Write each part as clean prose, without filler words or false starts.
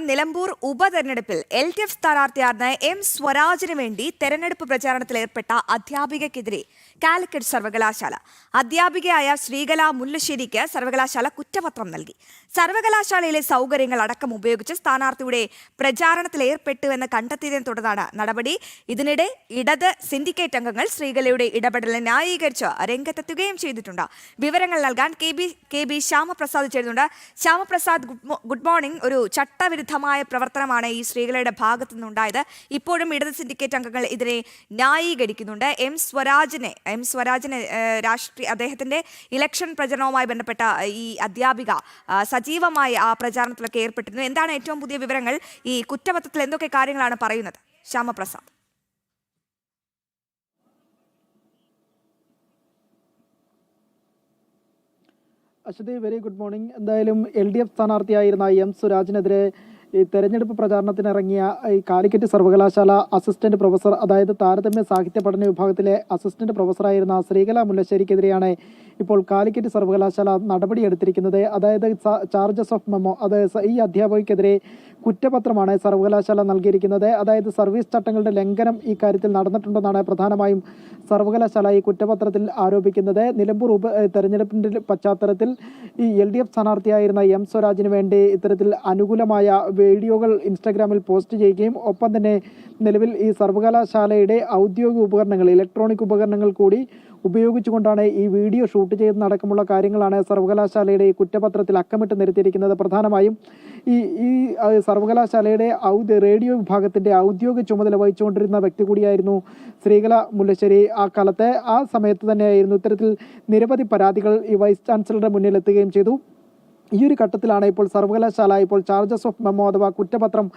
നിലമ്പൂർ ഉപതെരഞ്ഞെടുപ്പിൽ LDF സ്ഥാനാർത്ഥിയായിരുന്ന M സ്വരാജിന് വേണ്ടി തെരഞ്ഞെടുപ്പ് പ്രചാരണത്തിൽ ഏർപ്പെട്ട അധ്യാപികയ്ക്കെതിരെ കാലിക്കറ്റ് സർവകലാശാല അധ്യാപികയായ ശ്രീകല മുല്ലശ്ശേരിക്ക് സർവകലാശാല കുറ്റപത്രം നൽകി. സർവകലാശാലയിലെ സൗകര്യങ്ങൾ അടക്കം ഉപയോഗിച്ച് സ്ഥാനാർത്ഥിയുടെ പ്രചാരണത്തിൽ ഏർപ്പെട്ടുവെന്ന് കണ്ടെത്തിയതിനെ തുടർന്നാണ് നടപടി. ഇതിനിടെ ഇടത് സിൻഡിക്കേറ്റ് അംഗങ്ങൾ ശ്രീകലയുടെ ഇടപെടലിനെ ന്യായീകരിച്ച് രംഗത്തെത്തുകയും ചെയ്തിട്ടുണ്ട്. വിവരങ്ങൾ നൽകാൻ കെ ബി ശ്യാമപ്രസാദ് ചേരുന്നുണ്ട്. Shyamaprasad, good morning. ഒരു ചട്ടവിരുദ്ധമായ പ്രവർത്തനമാണ് ഈ ശ്രീകലയുടെ ഭാഗത്തു നിന്നുണ്ടായത്. ഇപ്പോഴും ഇടത് സിൻഡിക്കേറ്റ് അംഗങ്ങൾ ഇതിനെ ന്യായീകരിക്കുന്നുണ്ട്. എം സ്വരാജിനെ അദ്ദേഹത്തിന്റെ ഇലക്ഷൻ പ്രചരണവുമായി ബന്ധപ്പെട്ട ഈ അധ്യാപിക സജീവമായി ആ പ്രചാരണത്തിലൊക്കെ ഏർപ്പെട്ടിരുന്നു. എന്താണ് ഏറ്റവും പുതിയ വിവരങ്ങൾ? ഈ കുറ്റപത്രത്തിൽ എന്തൊക്കെ കാര്യങ്ങളാണ് പറയുന്നത്? Shyamaprasad. Aswathi, very good morning. എന്തായാലും LDF സ്ഥാനാർത്ഥിയായിരുന്ന M സ്വരാജിനെതിരെ ഈ തെരഞ്ഞെടുപ്പ് പ്രചാരണത്തിനിറങ്ങിയ ഈ കാലിക്കറ്റ് സർവകലാശാല അസിസ്റ്റന്റ് പ്രൊഫസർ, അതായത് താരതമ്യ സാഹിത്യ പഠന വിഭാഗത്തിലെ അസിസ്റ്റന്റ് പ്രൊഫസറായിരുന്ന ശ്രീകല മുല്ലശ്ശേരിക്കെതിരെയാണ് ഇപ്പോൾ കാലിക്കറ്റ് സർവകലാശാല നടപടിയെടുത്തിരിക്കുന്നത്. അതായത് ചാർജസ് ഓഫ് മെമ്മോ, അതായത് ഈ അധ്യാപകയ്ക്കെതിരെ കുറ്റപത്രമാണ് സർവകലാശാല നൽകിയിരിക്കുന്നത്. അതായത് സർവീസ് ചട്ടങ്ങളുടെ ലംഘനം ഈ കാര്യത്തിൽ നടന്നിട്ടുണ്ടെന്നാണ് പ്രധാനമായും സർവകലാശാല ഈ കുറ്റപത്രത്തിൽ ആരോപിക്കുന്നത്. നിലമ്പൂർ തെരഞ്ഞെടുപ്പിന്റെ പശ്ചാത്തലത്തിൽ ഈ LDF സ്ഥാനാർത്ഥിയായിരുന്ന M സ്വരാജിന് വേണ്ടി ഇത്തരത്തിൽ അനുകൂലമായ വീഡിയോകൾ ഇൻസ്റ്റാഗ്രാമിൽ പോസ്റ്റ് ചെയ്യുകയും ഒപ്പം തന്നെ നിലവിൽ ഈ സർവകലാശാലയുടെ ഔദ്യോഗിക ഉപകരണങ്ങൾ, ഇലക്ട്രോണിക് ഉപകരണങ്ങൾ കൂടി ഉപയോഗിച്ചുകൊണ്ടാണ് ഈ വീഡിയോ ഷൂട്ട് ചെയ്തെന്നടക്കമുള്ള കാര്യങ്ങളാണ് സർവകലാശാലയുടെ ഈ കുറ്റപത്രത്തിൽ അക്കമിട്ട് നിരത്തിയിരിക്കുന്നത്. പ്രധാനമായും ഈ സർവകലാശാലയുടെ റേഡിയോ വിഭാഗത്തിന്റെ ഔദ്യോഗിക ചുമതല വഹിച്ചുകൊണ്ടിരുന്ന വ്യക്തി കൂടിയായിരുന്നു ശ്രീകല മുല്ലശ്ശേരി. ആ സമയത്ത് തന്നെയായിരുന്നു ഇത്തരത്തിൽ നിരവധി പരാതികൾ ഈ വൈസ് ചാൻസലറുടെ മുന്നിൽ എത്തുകയും ചെയ്തു. ഈ ഒരു ഘട്ടത്തിലാണ് ഇപ്പോൾ സർവകലാശാല ചാർജസ് ഓഫ് മെമ്മോ അഥവാ കുറ്റപത്രം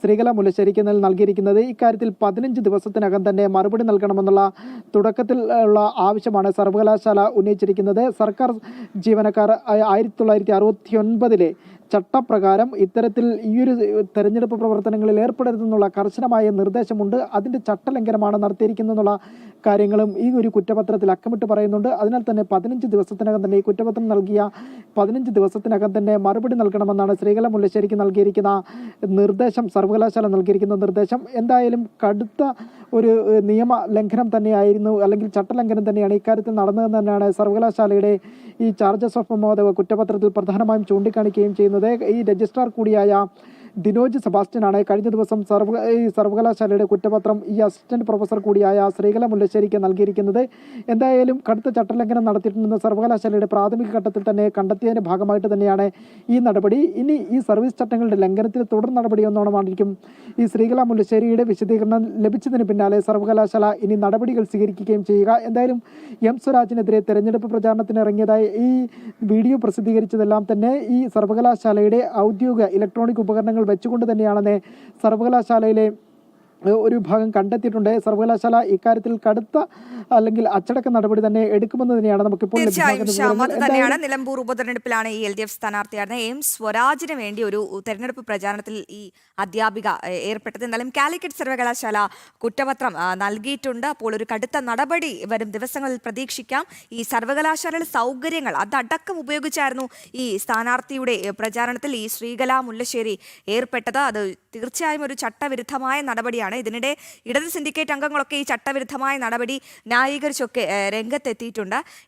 ശ്രീകല മുല്ലശ്ശേരിക്ക് നൽകിയിരിക്കുന്നത്. ഇക്കാര്യത്തിൽ 15 ദിവസത്തിനകം തന്നെ മറുപടി നൽകണമെന്നുള്ള തുടക്കത്തിൽ ഉള്ള ആവശ്യമാണ് സർവകലാശാല ഉന്നയിച്ചിരിക്കുന്നത്. സർക്കാർ ജീവനക്കാർ 1969 ചട്ടപ്രകാരം ഇത്തരത്തിൽ ഈയൊരു തെരഞ്ഞെടുപ്പ് പ്രവർത്തനങ്ങളിൽ ഏർപ്പെടരുതെന്നുള്ള കർശനമായ നിർദ്ദേശമുണ്ട്. അതിൻ്റെ ചട്ടലംഘനമാണ് നടത്തിയിരിക്കുന്നതെന്നുള്ള കാര്യങ്ങളും ഈ ഒരു കുറ്റപത്രത്തിൽ അക്കമിട്ട് പറയുന്നുണ്ട്. അതിനാൽ തന്നെ 15 ദിവസത്തിനകം തന്നെ ഈ കുറ്റപത്രം നൽകിയ 15 ദിവസത്തിനകം തന്നെ മറുപടി നൽകണമെന്നാണ് ശ്രീകല മുല്ലശ്ശേരിക്ക് നൽകിയിരിക്കുന്ന നിർദ്ദേശം, സർവകലാശാല നൽകിയിരിക്കുന്ന നിർദ്ദേശം. എന്തായാലും കടുത്ത ഒരു നിയമ ലംഘനം തന്നെയായിരുന്നു, അല്ലെങ്കിൽ ചട്ടലംഘനം തന്നെയാണ് ഇക്കാര്യത്തിൽ നടന്നതെന്ന് തന്നെയാണ് സർവകലാശാലയുടെ ഈ ചാർജസ് ഓഫ് മെമ്മോ കുറ്റപത്രത്തിൽ പ്രധാനമായും ചൂണ്ടിക്കാണിക്കുകയും ചെയ്യുന്നത്. ഈ രജിസ്ട്രാർ കൂടിയായ ദിനോജ് സെബാസ്റ്റ്യനാണ് കഴിഞ്ഞ ദിവസം സർവകലാശാലയുടെ കുറ്റപത്രം ഈ അസിസ്റ്റന്റ് പ്രൊഫസർ കൂടിയായ ശ്രീകല മുല്ലശ്ശേരിക്ക് നൽകിയിരിക്കുന്നത്. എന്തായാലും കടുത്ത ചട്ടലംഘനം നടത്തിയിട്ടുണ്ടെന്ന് സർവകലാശാലയുടെ പ്രാഥമിക ഘട്ടത്തിൽ തന്നെ കണ്ടെത്തിയതിന്റെ ഭാഗമായിട്ട് തന്നെയാണ് ഈ നടപടി. ഇനി ഈ സർവീസ് ചട്ടങ്ങളുടെ ലംഘനത്തിൽ തുടർ നടപടി എന്നോണമായിരിക്കും ഈ ശ്രീകല മുല്ലശ്ശേരിയുടെ വിശദീകരണം ലഭിച്ചതിന് പിന്നാലെ സർവകലാശാല ഇനി നടപടികൾ സ്വീകരിക്കുകയും ചെയ്യുക. എന്തായാലും M സ്വരാജിനെതിരെ തെരഞ്ഞെടുപ്പ് പ്രചാരണത്തിന് ഇറങ്ങിയതായി ഈ വീഡിയോ പ്രസിദ്ധീകരിച്ചതെല്ലാം തന്നെ ഈ സർവകലാശാലയുടെ ഔദ്യോഗിക ഇലക്ട്രോണിക് ഉപകരണങ്ങൾ വെച്ചുകൊണ്ട് തന്നെയാണെന്ന് സർവകലാശാലയിലെ ഒരു വിഭാഗം കണ്ടെത്തിയിട്ടുണ്ട്. സർവകലാശാല ഇക്കാര്യത്തിൽ കടുത്ത അല്ലെങ്കിൽ അച്ചടക്ക നടപടി തന്നെ എടുക്കുമെന്ന് തന്നെയാണ് നമുക്കിപ്പോൾ തന്നെയാണ്. നിലമ്പൂർ ഉപതെരഞ്ഞെടുപ്പിലാണ് ഈ LDF സ്ഥാനാർത്ഥിയായിരുന്ന M സ്വരാജിന് വേണ്ടി ഒരു തെരഞ്ഞെടുപ്പ് പ്രചാരണത്തിൽ ഈ അധ്യാപിക ഏർപ്പെട്ടത്. എന്നാലും കാലിക്കറ്റ് സർവകലാശാല കുറ്റപത്രം നൽകിയിട്ടുണ്ട്. അപ്പോൾ ഒരു കടുത്ത നടപടി വരും ദിവസങ്ങളിൽ പ്രതീക്ഷിക്കാം. ഈ സർവകലാശാലയുടെ സൗകര്യങ്ങൾ അതടക്കം ഉപയോഗിച്ചായിരുന്നു ഈ സ്ഥാനാർത്ഥിയുടെ പ്രചാരണത്തിൽ ഈ ശ്രീകല മുല്ലശ്ശേരി ഏർപ്പെട്ടത്. അത് തീർച്ചയായും ഒരു ചട്ടവിരുദ്ധമായ നടപടിയാണ്. ഇതിനിടെ ഇടത് സിൻഡിക്കേറ്റ് അംഗങ്ങളൊക്കെ ഈ ചട്ടവിരുദ്ധമായ നടപടി ന്യായീകരിച്ചൊക്കെ രംഗത്തെത്തിയിട്ടുണ്ട്.